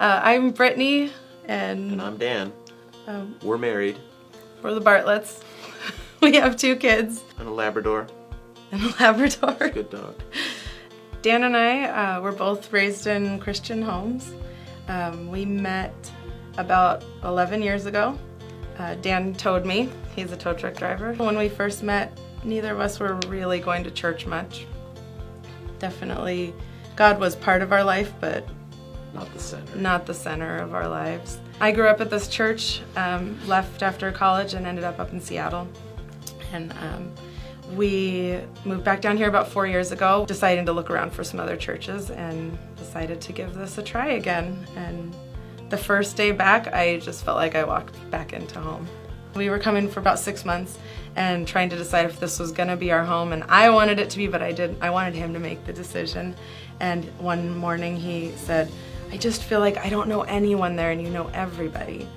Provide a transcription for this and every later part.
I'm Brittany, and I'm Dan. We're married. We're the Bartletts. We have 2 kids. And a Labrador. And a Labrador. It's a good dog. Dan and I were both raised in Christian homes. We met about 11 years ago. Dan towed me. He's a tow truck driver. When we first met, neither of us were really going to church much. Definitely, God was part of our life, but not the center. Not the center of our lives. I grew up at this church, left after college, and ended up in Seattle. And we moved back down here about 4 years ago, deciding to look around for some other churches, and decided to give this a try again. And the first day back, I just felt like I walked back into home. We were coming for about 6 months and trying to decide if this was gonna be our home, and I wanted it to be, but I wanted him to make the decision. And one morning he said, "I just feel like I don't know anyone there and you know everybody."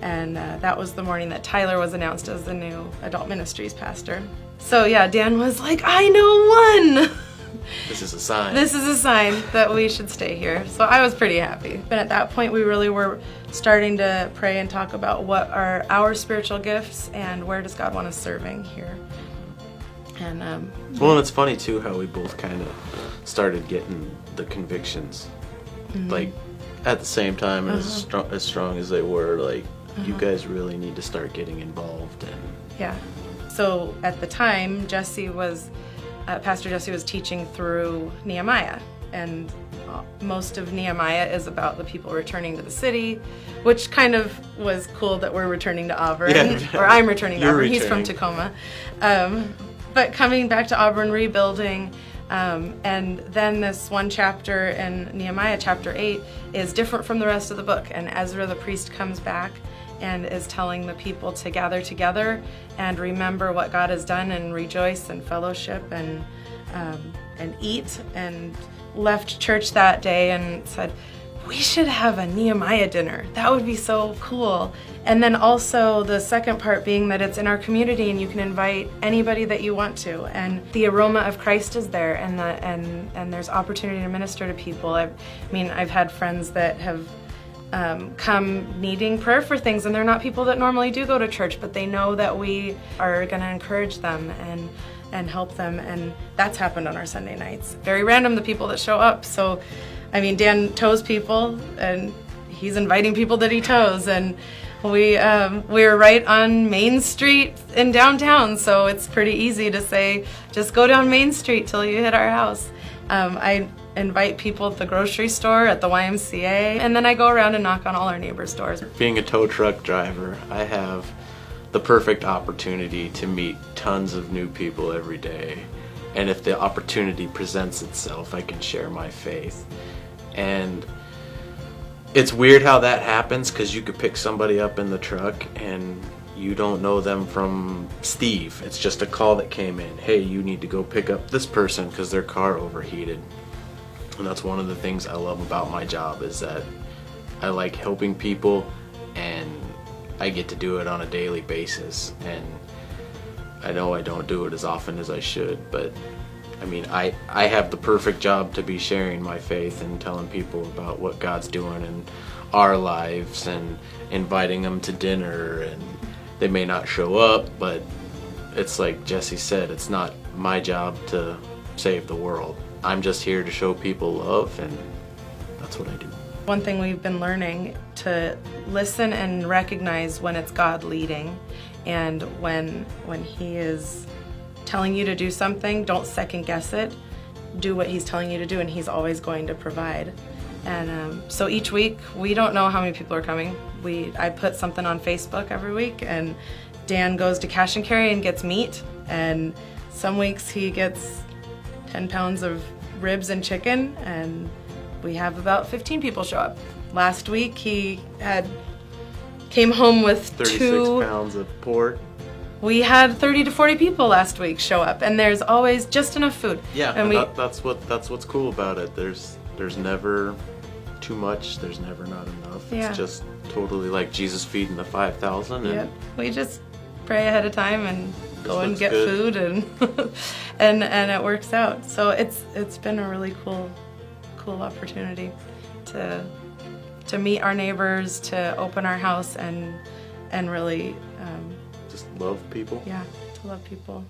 And that was the morning that Tyler was announced as the new adult ministries pastor. So yeah, Dan was like, "I know one." This is a sign. This is a sign that we should stay here. So I was pretty happy. But at that point, we really were starting to pray and talk about what are our spiritual gifts and where does God want us serving here. And well, it's funny too how we both kind of started getting the convictions, like at the same time, as strong as they were. Like, you guys really need to start getting involved. And yeah. So at the time, Pastor Jesse was teaching through Nehemiah, and most of Nehemiah is about the people returning to the city, which kind of was cool that we're returning to Auburn, or I'm returning to Auburn. He's from Tacoma. But coming back to Auburn, rebuilding, and then this one chapter in Nehemiah, chapter 8, is different from the rest of the book, and Ezra the priest comes back and is telling the people to gather together and remember what God has done and rejoice and fellowship and eat, and left church that day and said, "We should have a Nehemiah dinner. That would be so cool." And then also the second part being that it's in our community and you can invite anybody that you want to, and the aroma of Christ is there, and there's opportunity to minister to people. I've had friends that have come needing prayer for things, and they're not people that normally do go to church, but they know that we are going to encourage them and help them, and that's happened on our Sunday nights. Very random, the people that show up. So, Dan tows people, and he's inviting people that he tows, and we're right on Main Street in downtown, so it's pretty easy to say, just go down Main Street till you hit our house. I invite people at the grocery store, at the YMCA, and then I go around and knock on all our neighbors' doors. Being a tow truck driver, I have the perfect opportunity to meet tons of new people every day. And if the opportunity presents itself, I can share my faith. And it's weird how that happens, because you could pick somebody up in the truck and you don't know them from Steve. It's just a call that came in. Hey, you need to go pick up this person because their car overheated. And that's one of the things I love about my job, is that I like helping people, and I get to do it on a daily basis. And I know I don't do it as often as I should, but I have the perfect job to be sharing my faith and telling people about what God's doing in our lives and inviting them to dinner. And they may not show up, but it's like Jesse said, it's not my job to save the world. I'm just here to show people love, and that's what I do. One thing we've been learning, to listen and recognize when it's God leading, and when he is telling you to do something, don't second guess it. Do what he's telling you to do, and he's always going to provide. And so each week, we don't know how many people are coming. I put something on Facebook every week, and Dan goes to cash and carry and gets meat, and some weeks he gets 10 pounds of ribs and chicken, and we have about 15 people show up. Last week he came home with 36 pounds of pork. We had 30 to 40 people last week show up, and there's always just enough food. Yeah, and that's what's cool about it. There's never too much, there's never not enough. Yeah. It's just totally like Jesus feeding the 5,000. Yep. We just pray ahead of time and go and get good. food, and and it works out. So it's been a really cool opportunity to to meet our neighbors, to open our house, and really, Just love people. yeah, to love people.